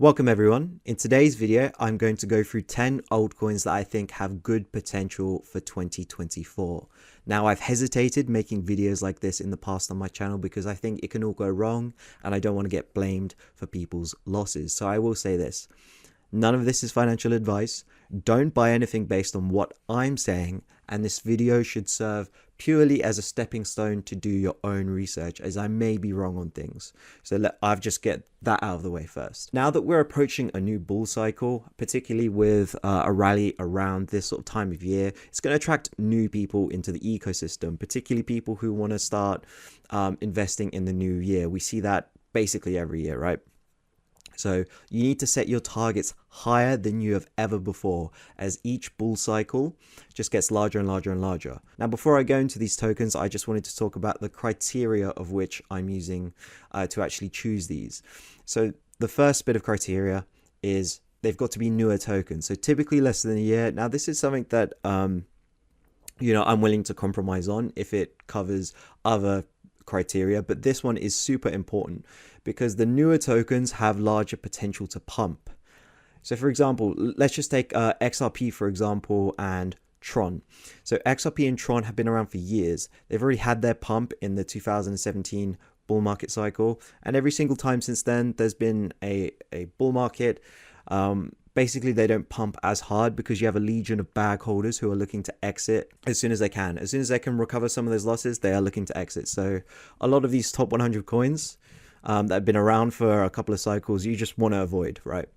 Welcome everyone. In today's video, I'm going to go through 10 altcoins that I think have good potential for 2024. Now, I've hesitated making videos like this in the past on my channel because I think it can all go wrong and I don't want to get blamed for people's losses. So I will say this. None of this is financial advice. Don't buy anything based on what I'm saying, and this video should serve purely as a stepping stone to do your own research, as I may be wrong on things. So I've just get that out of the way first. Now that we're approaching a new bull cycle, particularly with a rally around this sort of time of year, it's going to attract new people into the ecosystem, particularly people who want to start investing in the new year. We see that basically every year, right? So you need to set your targets higher than you have ever before, as each bull cycle just gets larger and larger and larger. Now, before I go into these tokens, I just wanted to talk about the criteria of which I'm using to actually choose these. So the first bit of criteria is they've got to be newer tokens. So typically less than a year. Now, this is something that, I'm willing to compromise on if it covers other criteria, but this one is super important because the newer tokens have larger potential to pump. So for example, let's just take XRP for example and Tron. So XRP and Tron have been around for years. They've already had their pump in the 2017 bull market cycle, and every single time since then there's been a bull market. Basically, they don't pump as hard because you have a legion of bag holders who are looking to exit as soon as they can. As soon as they can recover some of those losses, they are looking to exit. So a lot of these top 100 coins that have been around for a couple of cycles, you just want to avoid, right?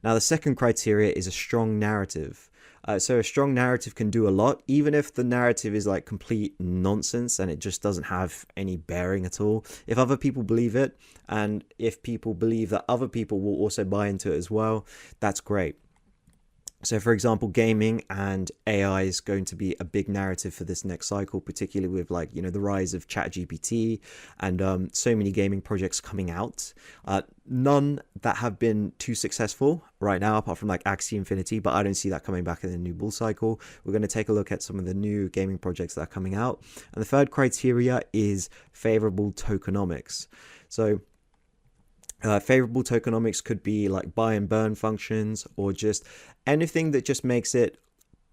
Now, the second criteria is a strong narrative. So a strong narrative can do a lot, even if the narrative is like complete nonsense and it just doesn't have any bearing at all. If other people believe it, and if people believe that other people will also buy into it as well, that's great. So for example, gaming and AI is going to be a big narrative for this next cycle, particularly with the rise of ChatGPT and so many gaming projects coming out. None that have been too successful right now, apart from like Axie Infinity, but I don't see that coming back in the new bull cycle. We're going to take a look at some of the new gaming projects that are coming out. And the third criteria is favorable tokenomics. So favorable tokenomics could be like buy and burn functions, or just anything that just makes it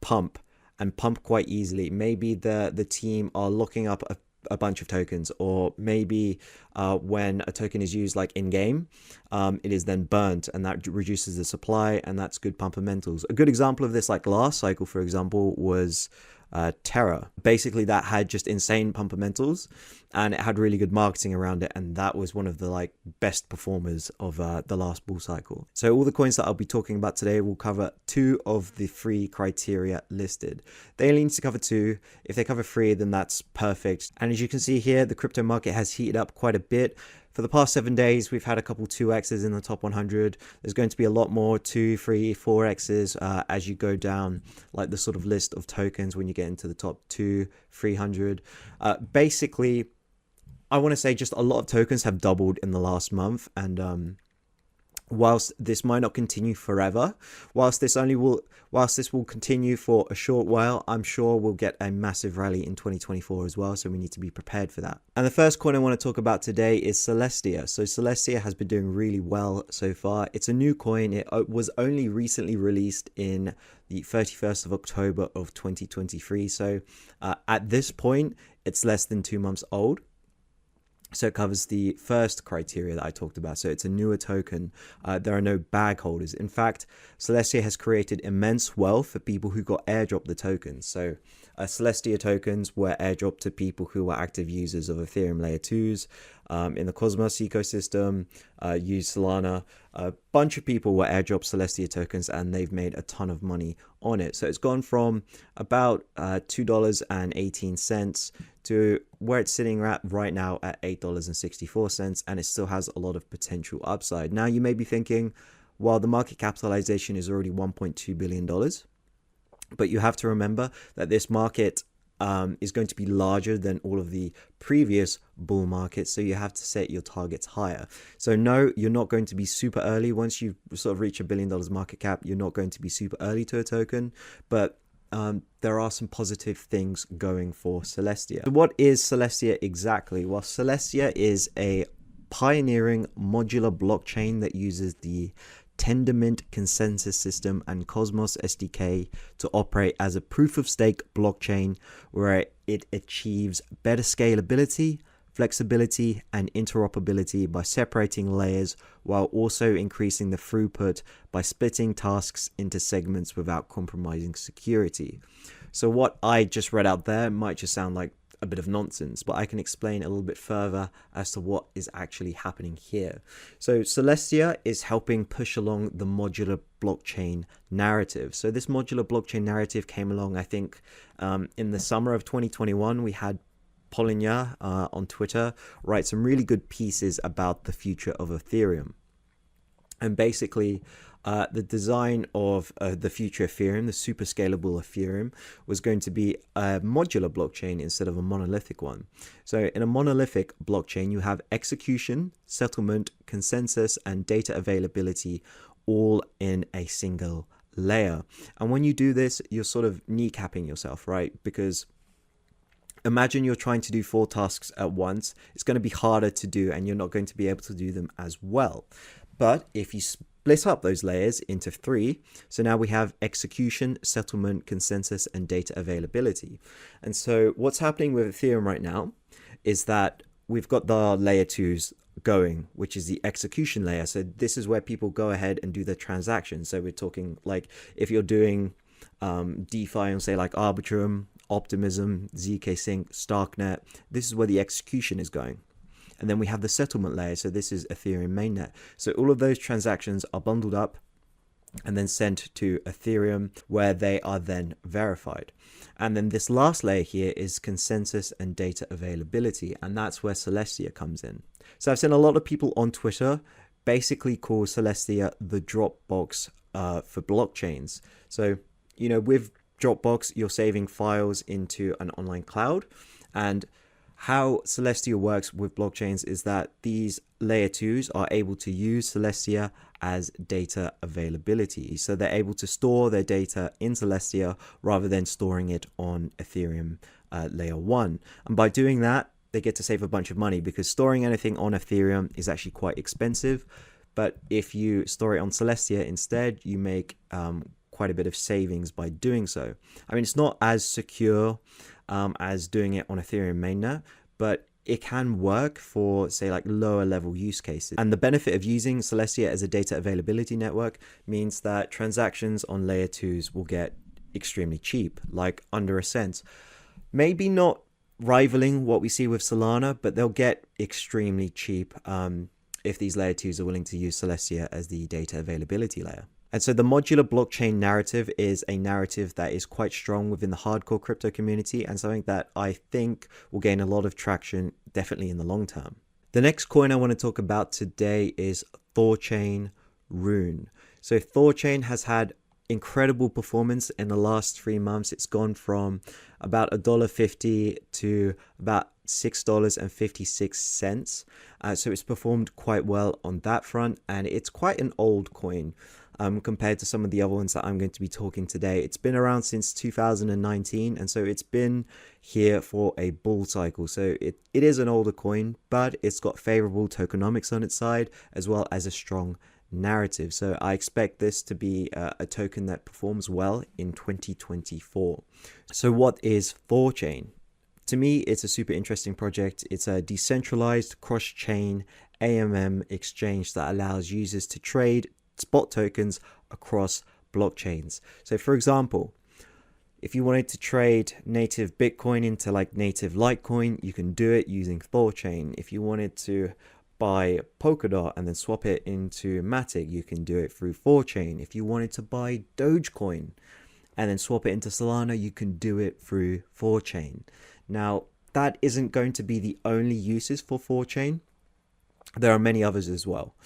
pump and pump quite easily. Maybe the team are locking up a bunch of tokens, or maybe when a token is used like in game, it is then burnt and that reduces the supply, and that's good pumpermentals. A good example of this, like last cycle for example, was Terra. Basically that had just insane pumpermentals and it had really good marketing around it, and that was one of the best performers of the last bull cycle. So all the coins that I'll be talking about today will cover 2 of the 3 criteria listed. They only need to cover 2. If they cover 3, then that's perfect. And as you can see here, the crypto market has heated up quite a bit. For the past 7 days, we've had a couple 2x's in the top 100. There's going to be a lot more 2, 3, 4x's as you go down like the sort of list of tokens when you get into the top 2, 300. Basically, I want to say just a lot of tokens have doubled in the last month, and whilst this might not continue forever, whilst this will continue for a short while, I'm sure we'll get a massive rally in 2024 as well, so we need to be prepared for that. And the first coin I want to talk about today is Celestia. So Celestia has been doing really well so far. It's a new coin. It was only recently released in the 31st of October of 2023. So at this point, it's less than 2 months old. So it covers the first criteria that I talked about. So it's a newer token. There are no bag holders. In fact, Celestia has created immense wealth for people who got airdropped the tokens. So Celestia tokens were airdropped to people who were active users of Ethereum layer 2s in the Cosmos ecosystem, use Solana. A bunch of people were airdropped Celestia tokens and they've made a ton of money on it. So it's gone from about $2.18 to where it's sitting at right now at $8.64, and it still has a lot of potential upside. Now you may be thinking, well, the market capitalization is already $1.2 billion, but you have to remember that this market is going to be larger than all of the previous bull markets, so you have to set your targets higher. So no, you're not going to be super early. Once you sort of reach $1 billion market cap, you're not going to be super early to a token, but there are some positive things going for Celestia. So what is Celestia exactly? Well, Celestia is a pioneering modular blockchain that uses the Tendermint consensus system and Cosmos SDK to operate as a proof-of-stake blockchain where it achieves better scalability, flexibility, and interoperability by separating layers while also increasing the throughput by splitting tasks into segments without compromising security. So what I just read out there might just sound like a bit of nonsense, but I can explain a little bit further as to what is actually happening here. So Celestia is helping push along the modular blockchain narrative. So this modular blockchain narrative came along, I think, in the summer of 2021. We had Polinya on Twitter write some really good pieces about the future of Ethereum. And basically, the design of the future Ethereum, the super scalable Ethereum, was going to be a modular blockchain instead of a monolithic one. So in a monolithic blockchain, you have execution, settlement, consensus, and data availability all in a single layer. And when you do this, you're sort of kneecapping yourself, right? Because imagine you're trying to do 4 tasks at once. It's going to be harder to do, and you're not going to be able to do them as well. But if you split up those layers into 3, so now we have execution, settlement, consensus, and data availability. And so what's happening with Ethereum right now is that we've got the layer 2s going, which is the execution layer. So this is where people go ahead and do their transactions. So we're talking like if you're doing DeFi and say like Arbitrum, Optimism, ZK Sync, Starknet, this is where the execution is going. And then we have the settlement layer. So this is Ethereum mainnet. So all of those transactions are bundled up and then sent to Ethereum, where they are then verified. And then this last layer here is consensus and data availability. And that's where Celestia comes in. So I've seen a lot of people on Twitter basically call Celestia the Dropbox for blockchains. So, you know, with Dropbox, you're saving files into an online cloud. And how Celestia works with blockchains is that these layer 2s are able to use Celestia as data availability. So they're able to store their data in Celestia rather than storing it on Ethereum layer 1. And by doing that, they get to save a bunch of money because storing anything on Ethereum is actually quite expensive. But if you store it on Celestia instead, you make quite a bit of savings by doing so. I mean, it's not as secure as doing it on Ethereum mainnet, but it can work for, say, like lower level use cases. And the benefit of using Celestia as a data availability network means that transactions on layer 2s will get extremely cheap, like under a cent. Maybe not rivaling what we see with Solana, but they'll get extremely cheap if these layer 2s are willing to use Celestia as the data availability layer. And so the modular blockchain narrative is a narrative that is quite strong within the hardcore crypto community and something that I think will gain a lot of traction definitely in the long term. The next coin I want to talk about today is Thorchain Rune. So Thorchain has had incredible performance in the last 3 months. It's gone from about $1.50 to about $6.56. So it's performed quite well on that front, and it's quite an old coin compared to some of the other ones that I'm going to be talking today. It's been around since 2019, and so it's been here for a bull cycle. So it is an older coin, but it's got favorable tokenomics on its side, as well as a strong narrative. So I expect this to be a token that performs well in 2024. So what is Thorchain? To me, it's a super interesting project. It's a decentralized cross-chain AMM exchange that allows users to trade spot tokens across blockchains. So for example, if you wanted to trade native Bitcoin into like native Litecoin, you can do it using Thorchain. If you wanted to buy Polkadot and then swap it into Matic, you can do it through Thorchain. If you wanted to buy Dogecoin and then swap it into Solana, you can do it through Thorchain. Now, that isn't going to be the only uses for Thorchain. There are many others as well.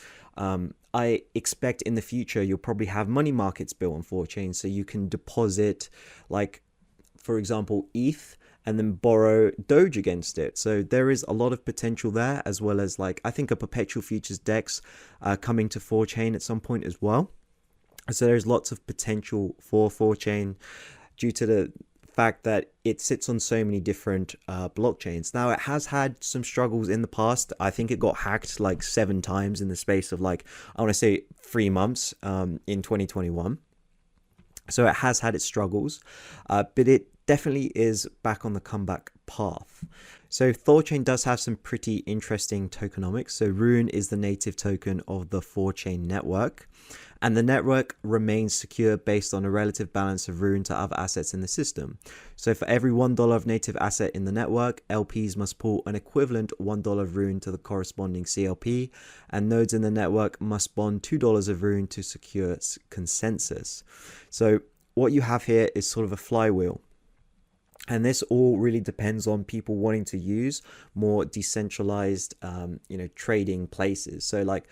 I expect in the future you'll probably have money markets built on Thorchain, so you can deposit, like, for example, ETH and then borrow Doge against it. So there is a lot of potential there, as well as, like, I think a perpetual futures DEX coming to Thorchain at some point as well. So there's lots of potential for Thorchain due to the fact that it sits on so many different blockchains. Now, it has had some struggles in the past. I think it got hacked like 7 times in the space of like, I want to say 3 months in 2021. So it has had its struggles, but it definitely is back on the comeback path. So Thorchain does have some pretty interesting tokenomics. So Rune is the native token of the Thorchain network, and the network remains secure based on a relative balance of Rune to other assets in the system. So for every $1 of native asset in the network, LPs must pull an equivalent $1 of Rune to the corresponding CLP, and nodes in the network must bond $2 of Rune to secure consensus. So what you have here is sort of a flywheel. And this all really depends on people wanting to use more decentralized, trading places. So like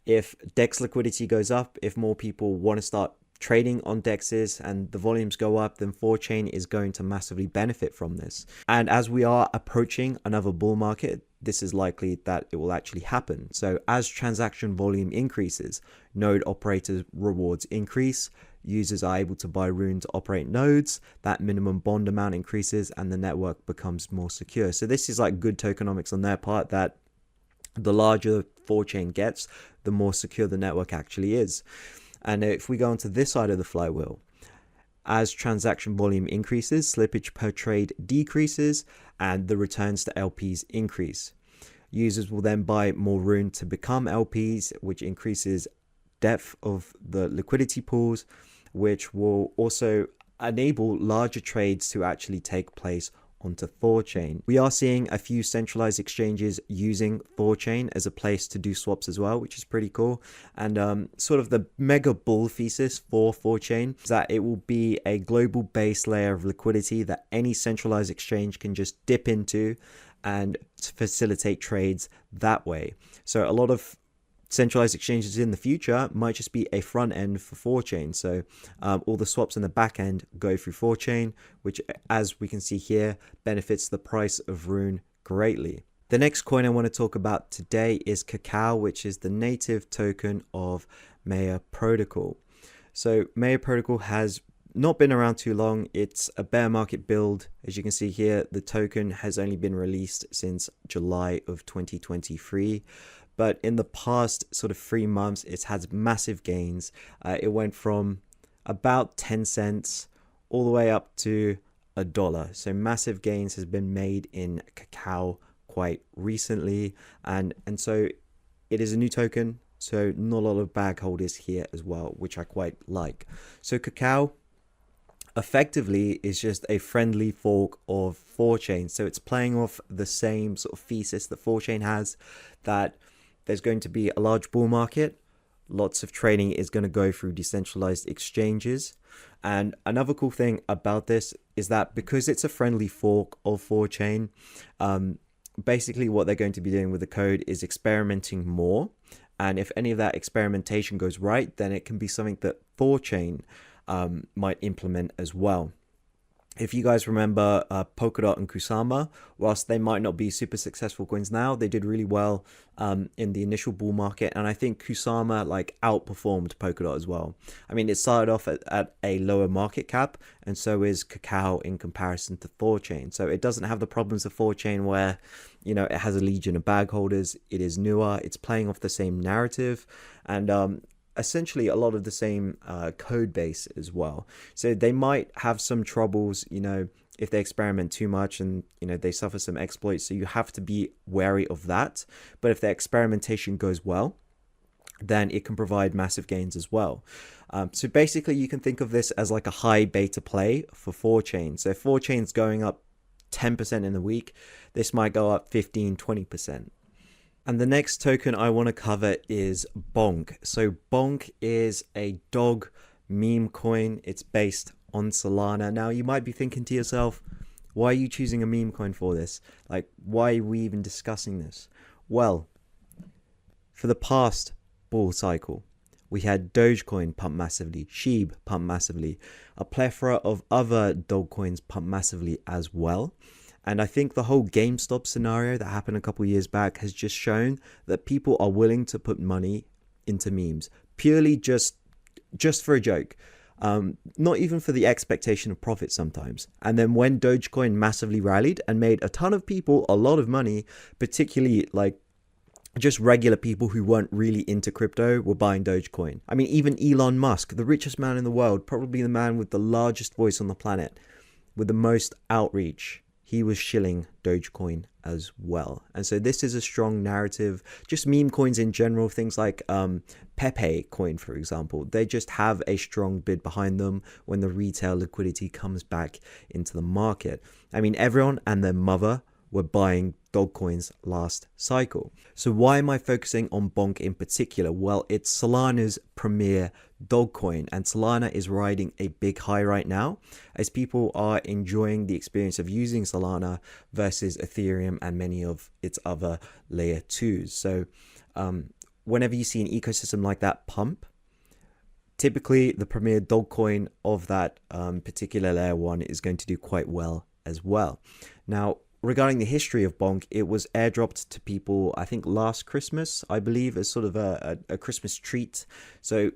if DEX liquidity goes up, if more people want to start trading on DEXs and the volumes go up, then Thorchain is going to massively benefit from this. And as we are approaching another bull market, this is likely that it will actually happen. So as transaction volume increases, node operators' rewards increase, users are able to buy Rune to operate nodes, that minimum bond amount increases, and the network becomes more secure. So this is like good tokenomics on their part, that the larger Thorchain gets, the more secure the network actually is. And if we go onto this side of the flywheel, as transaction volume increases, slippage per trade decreases, and the returns to LPs increase. Users will then buy more Rune to become LPs, which increases depth of the liquidity pools, which will also enable larger trades to actually take place onto Thorchain. We are seeing a few centralized exchanges using Thorchain as a place to do swaps as well, which is pretty cool. And sort of the mega bull thesis for Thorchain is that it will be a global base layer of liquidity that any centralized exchange can just dip into and facilitate trades that way. So a lot of centralized exchanges in the future might just be a front end for Thorchain. So all the swaps in the back end go through Thorchain, which, as we can see here, benefits the price of Rune greatly. The next coin I want to talk about today is Cacao, which is the native token of Maya Protocol. So Maya Protocol has not been around too long. It's a bear market build. As you can see here, the token has only been released since July of 2023. But in the past sort of 3 months, it's had massive gains. It went from about 10 cents all the way up to $1. So massive gains has been made in Cacao quite recently. And so it is a new token. So not a lot of bag holders here as well, which I quite like. So Cacao effectively is just a friendly fork of Thorchain. So it's playing off the same sort of thesis that Thorchain has, that there's going to be a large bull market. Lots of trading is going to go through decentralized exchanges. And another cool thing about this is that because it's a friendly fork of Thorchain, basically what they're going to be doing with the code is experimenting more. And if any of that experimentation goes right, then it can be something that Thorchain might implement as well. If you guys remember Polkadot and Kusama, whilst they might not be super successful coins now, they did really well in the initial bull market. And I think Kusama like outperformed Polkadot as well. I mean, it started off at a lower market cap, and so is Cacao in comparison to Thorchain. So it doesn't have the problems of Thorchain where, you know, it has a legion of bag holders. It is newer. It's playing off the same narrative. And essentially a lot of the same code base as well. So they might have some troubles, you know, if they experiment too much and, you know, they suffer some exploits. So you have to be wary of that. But if their experimentation goes well, then it can provide massive gains as well. So basically you can think of this as like a high beta play for Thorchain. So if Thorchain's going up 10% in a week, this might go up 15, 20%. And the next token I want to cover is Bonk. So Bonk is a dog meme coin. It's based on Solana. Now you might be thinking to yourself, why are you choosing a meme coin for this? Like, why are we even discussing this? Well, for the past bull cycle, we had Dogecoin pump massively, Sheeb pump massively, a plethora of other dog coins pump massively as well. And I think the whole GameStop scenario that happened a couple of years back has just shown that people are willing to put money into memes purely just for a joke. not even for the expectation of profit sometimes. And then when Dogecoin massively rallied and made a ton of people a lot of money, particularly like just regular people who weren't really into crypto were buying Dogecoin. I mean, even Elon Musk, the richest man in the world, probably the man with the largest voice on the planet, with the most outreach, he was shilling Dogecoin as well. And so this is a strong narrative. Just meme coins in general, things like Pepe coin, for example, they just have a strong bid behind them when the retail liquidity comes back into the market. I mean, everyone and their mother were buying dog coins last cycle. So why am I focusing on Bonk in particular? Well, it's Solana's premier dog coin, and Solana is riding a big high right now as people are enjoying the experience of using Solana versus Ethereum and many of its other layer 2s. So whenever you see an ecosystem like that pump, typically the premier dog coin of that particular layer 1 is going to do quite well as well. Now, regarding the history of Bonk, it was airdropped to people, I think last Christmas, I believe, as sort of a Christmas treat. So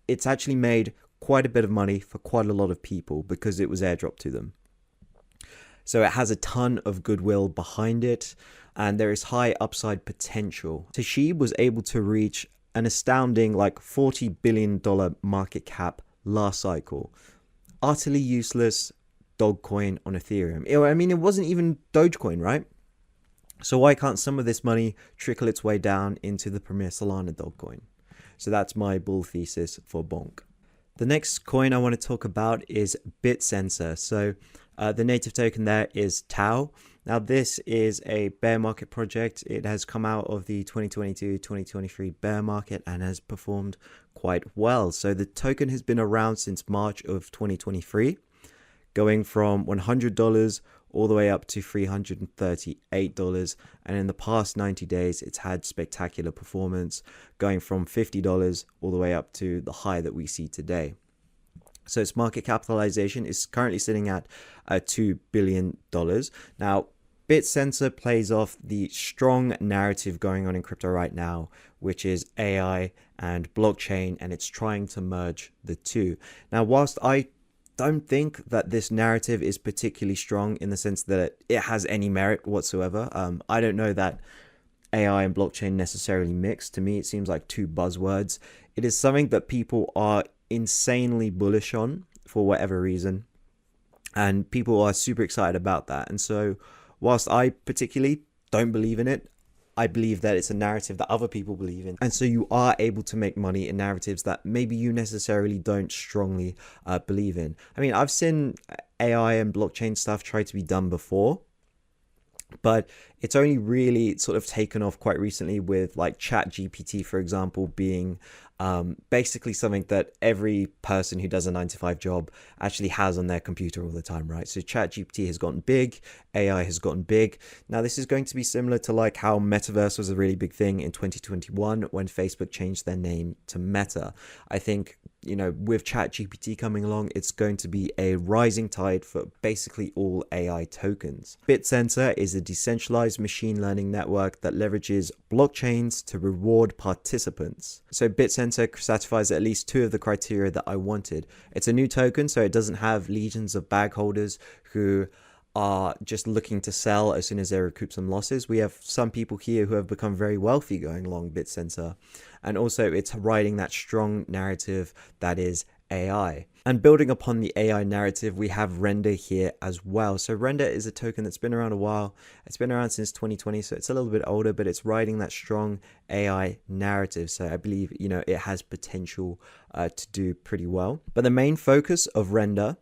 it's actually made quite a bit of money for quite a lot of people because it was airdropped to them. So it has a ton of goodwill behind it, and there is high upside potential. Satoshi was able to reach an astounding like $40 billion market cap last cycle. Utterly useless dog coin on Ethereum. I mean, it wasn't even Dogecoin, right? So why can't some of this money trickle its way down into the premier Solana dog coin? So that's my bull thesis for Bonk. The next coin I want to talk about is BitSensor. So the native token there is Tau. Now this is a bear market project. It has come out of the 2022-2023 bear market and has performed quite well. So the token has been around since March of 2023. Going from $100 all the way up to $338. And in the past 90 days, it's had spectacular performance, going from $50 all the way up to the high that we see today. So its market capitalization is currently sitting at $2 billion. Now, BitSensor plays off the strong narrative going on in crypto right now, which is AI and blockchain, and it's trying to merge the two. Now, whilst I don't think that this narrative is particularly strong in the sense that it has any merit whatsoever. I don't know that AI and blockchain necessarily mix. To me, it seems like two buzzwords. It is something that people are insanely bullish on for whatever reason, and people are super excited about that. And so whilst I particularly don't believe in it, I believe that it's a narrative that other people believe in. And so you are able to make money in narratives that maybe you necessarily don't strongly believe in. I mean, I've seen AI and blockchain stuff try to be done before, but it's only really sort of taken off quite recently with like ChatGPT, for example, being basically something that every person who does a 9-to-5 job actually has on their computer all the time, right? So ChatGPT has gotten big, AI has gotten big. Now this is going to be similar to like how Metaverse was a really big thing in 2021 when Facebook changed their name to Meta. I think, you know, with ChatGPT coming along, it's going to be a rising tide for basically all AI tokens. BitSensor is a decentralized machine learning network that leverages blockchains to reward participants. So BitSensor satisfies at least two of the criteria that I wanted. It's a new token, so it doesn't have legions of bag holders who are just looking to sell as soon as they recoup some losses. We have some people here who have become very wealthy going along BitSensor. And also it's riding that strong narrative that is AI. And building upon the AI narrative, we have Render here as well. So Render is a token that's been around a while. It's been around since 2020, so it's a little bit older, but it's riding that strong AI narrative. So I believe, you know, it has potential to do pretty well. But the main focus of Render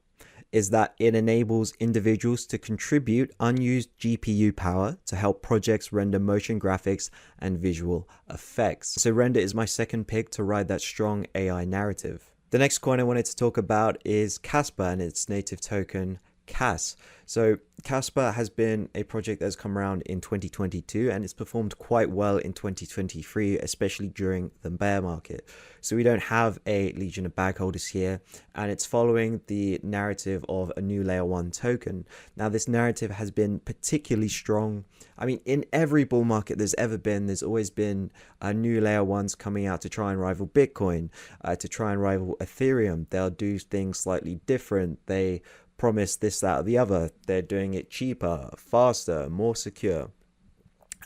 is that it enables individuals to contribute unused GPU power to help projects render motion graphics and visual effects. So Render is my second pick to ride that strong AI narrative. The next coin I wanted to talk about is Casper and its native token CAS. So Casper has been a project that's come around in 2022 and it's performed quite well in 2023, especially during the bear market. So we don't have a legion of bag holders here, and it's following the narrative of a new layer 1 token. Now this narrative has been particularly strong. I mean, in every bull market there's ever been, there's always been new layer 1s coming out to try and rival Bitcoin, to try and rival Ethereum. They'll do things slightly different. They promise this, that, or the other. They're doing it cheaper, faster, more secure.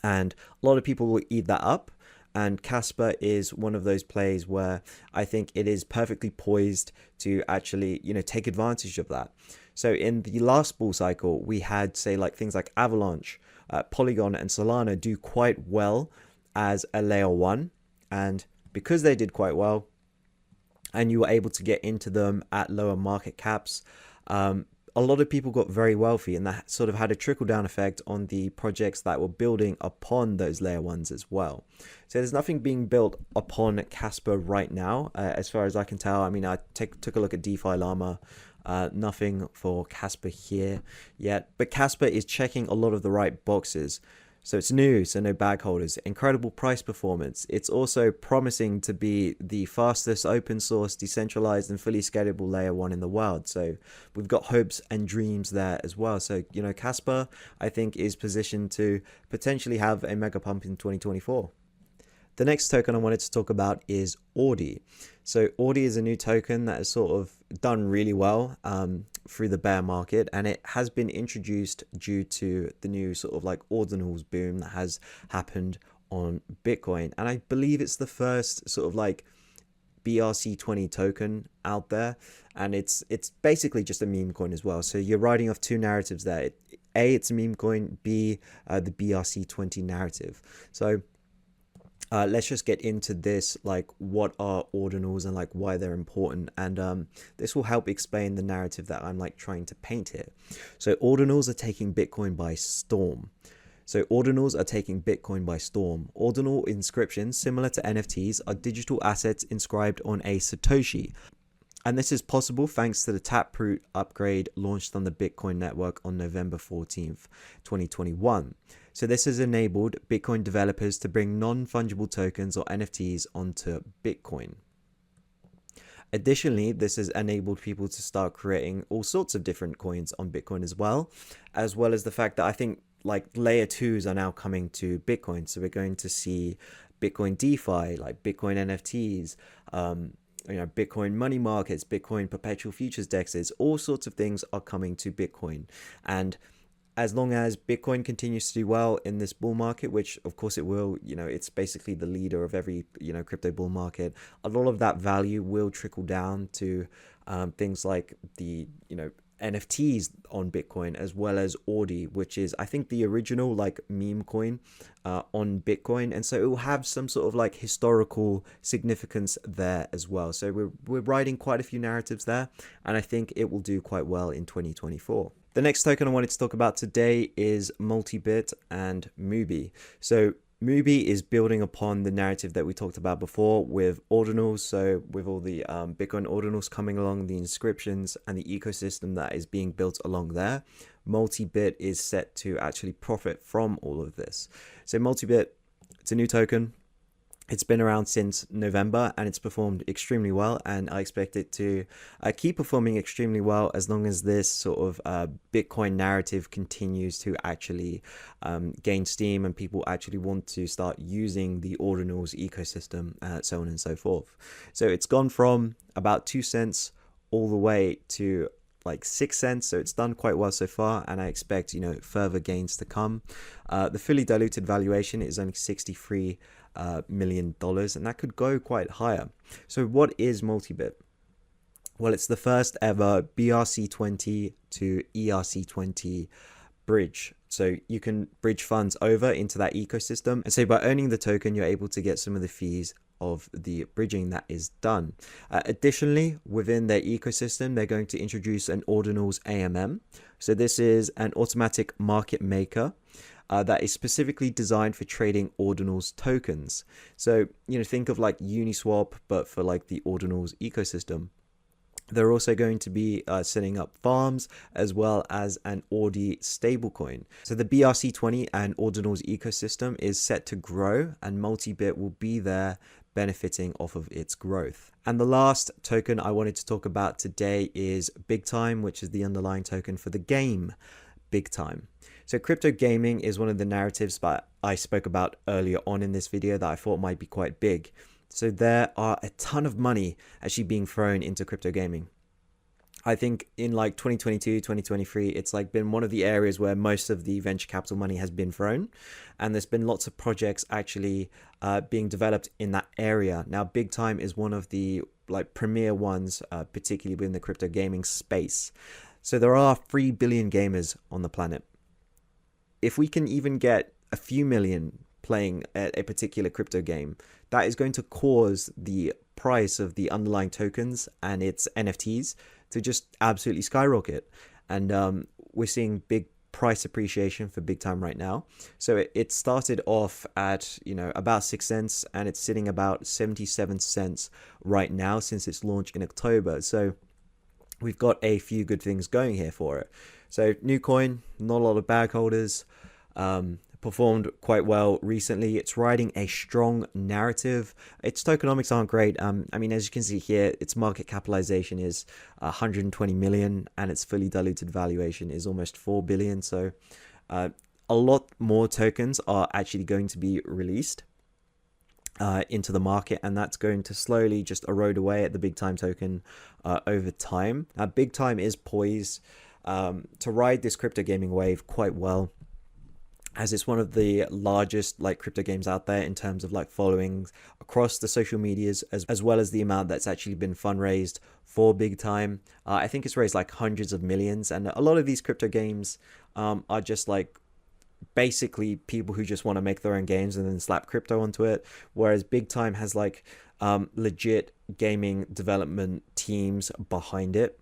And a lot of people will eat that up. And Casper is one of those plays where I think it is perfectly poised to actually, take advantage of that. So in the last bull cycle, we had, say, like things like Avalanche, Polygon, and Solana do quite well as a layer 1. And because they did quite well, and you were able to get into them at lower market caps, a lot of people got very wealthy, and that sort of had a trickle-down effect on the projects that were building upon those layer 1s as well. So there's nothing being built upon Casper right now, as far as I can tell. I mean, I took a look at DeFi Llama. Nothing for Casper here yet, but Casper is checking a lot of the right boxes. So it's new, so no bag holders, incredible price performance. It's also promising to be the fastest open source, decentralized and fully scalable layer 1 in the world. So we've got hopes and dreams there as well. So, Casper, I think, is positioned to potentially have a mega pump in 2024. The next token I wanted to talk about is Audi. So Audi is a new token that has sort of done really well through the bear market, and it has been introduced due to the new sort of like ordinals boom that has happened on Bitcoin. And I believe it's the first sort of like BRC20 token out there, and it's basically just a meme coin as well. So you're riding off two narratives there. A, it's a meme coin. B, the BRC20 narrative. So let's just get into this, like what are ordinals and like why they're important, and this will help explain the narrative that I'm like trying to paint here. So ordinals are taking Bitcoin by storm. Ordinal inscriptions, similar to NFTs, are digital assets inscribed on a Satoshi. And this is possible thanks to the Taproot upgrade launched on the Bitcoin network on November 14th, 2021. So this has enabled Bitcoin developers to bring non-fungible tokens or NFTs onto Bitcoin. Additionally, this has enabled people to start creating all sorts of different coins on Bitcoin as well as the fact that I think like layer 2s are now coming to Bitcoin. So we're going to see Bitcoin DeFi, like Bitcoin NFTs, Bitcoin money markets, Bitcoin perpetual futures dexes, all sorts of things are coming to Bitcoin. And as long as Bitcoin continues to do well in this bull market, which of course it will, it's basically the leader of every, crypto bull market, a lot of that value will trickle down to things like the, NFTs on Bitcoin, as well as Audi, which is, I think, the original like meme coin on Bitcoin. And so it will have some sort of like historical significance there as well. So we're riding quite a few narratives there, and I think it will do quite well in 2024. The next token I wanted to talk about today is Multibit and Mubi. So Mubi is building upon the narrative that we talked about before with ordinals. So with all the Bitcoin ordinals coming along, the inscriptions and the ecosystem that is being built along there, Multibit is set to actually profit from all of this. So Multibit, it's a new token. It's been around since November and it's performed extremely well, and I expect it to keep performing extremely well as long as this sort of Bitcoin narrative continues to actually gain steam and people actually want to start using the ordinals ecosystem, so on and so forth. So it's gone from about 2 cents all the way to like 6 cents, so it's done quite well so far, and I expect further gains to come. The fully diluted valuation is only $63 million, and that could go quite higher. So what is Multibit? Well, it's the first ever BRC20 to ERC20 bridge. So you can bridge funds over into that ecosystem, and so by owning the token you're able to get some of the fees of the bridging that is done. Additionally, within their ecosystem, they're going to introduce an ordinals AMM. So this is an automatic market maker that is specifically designed for trading ordinals tokens. So, think of like Uniswap, but for like the ordinals ecosystem. They're also going to be setting up farms as well as an Audi stablecoin. So the BRC20 and Ordinals ecosystem is set to grow, and Multibit will be there benefiting off of its growth. And the last token I wanted to talk about today is Big Time, which is the underlying token for the game Big Time. So crypto gaming is one of the narratives that I spoke about earlier on in this video that I thought might be quite big. So there are a ton of money actually being thrown into crypto gaming. I think in like 2022, 2023, it's like been one of the areas where most of the venture capital money has been thrown. And there's been lots of projects actually being developed in that area. Now, Big Time is one of the like premier ones, particularly within the crypto gaming space. So there are 3 billion gamers on the planet. If we can even get a few million playing a particular crypto game, that is going to cause the price of the underlying tokens and its NFTs to just absolutely skyrocket. And we're seeing big price appreciation for Big Time right now. So it started off at, about 6 cents, and it's sitting about 77 cents right now since its launch in October. So we've got a few good things going here for it. So new coin, not a lot of bag holders, performed quite well recently. It's riding a strong narrative. Its tokenomics aren't great. I mean, as you can see here, its market capitalization is 120 million, and its fully diluted valuation is almost 4 billion. So a lot more tokens are actually going to be released into the market, and that's going to slowly just erode away at the Big Time token over time. Big Time is poised to ride this crypto gaming wave quite well, as it's one of the largest like crypto games out there in terms of like followings across the social medias, as well as the amount that's actually been fundraised for Big Time. I think it's raised like hundreds of millions, and a lot of these crypto games are just like basically people who just want to make their own games and then slap crypto onto it, whereas Big Time has like legit gaming development teams behind it.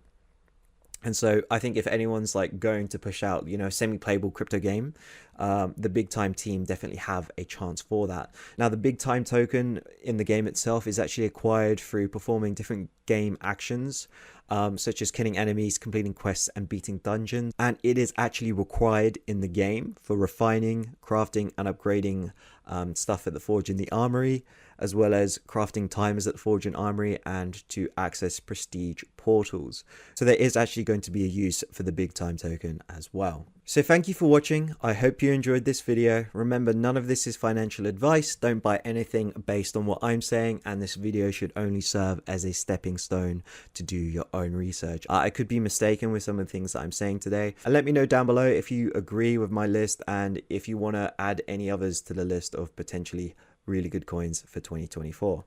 And so I think if anyone's like going to push out, a semi-playable crypto game, the Big Time team definitely have a chance for that. Now, the Big Time token in the game itself is actually acquired through performing different game actions, such as killing enemies, completing quests, and beating dungeons. And it is actually required in the game for refining, crafting, and upgrading stuff at the Forge in the Armory, as well as crafting timers at the Forge and Armory, and to access prestige portals. So there is actually going to be a use for the Big Time token as well. So thank you for watching. I hope you enjoyed this video. Remember, none of this is financial advice. Don't buy anything based on what I'm saying, and this video should only serve as a stepping stone to do your own research. I could be mistaken with some of the things that I'm saying today. And let me know down below if you agree with my list and if you want to add any others to the list of potentially really good coins for 2024.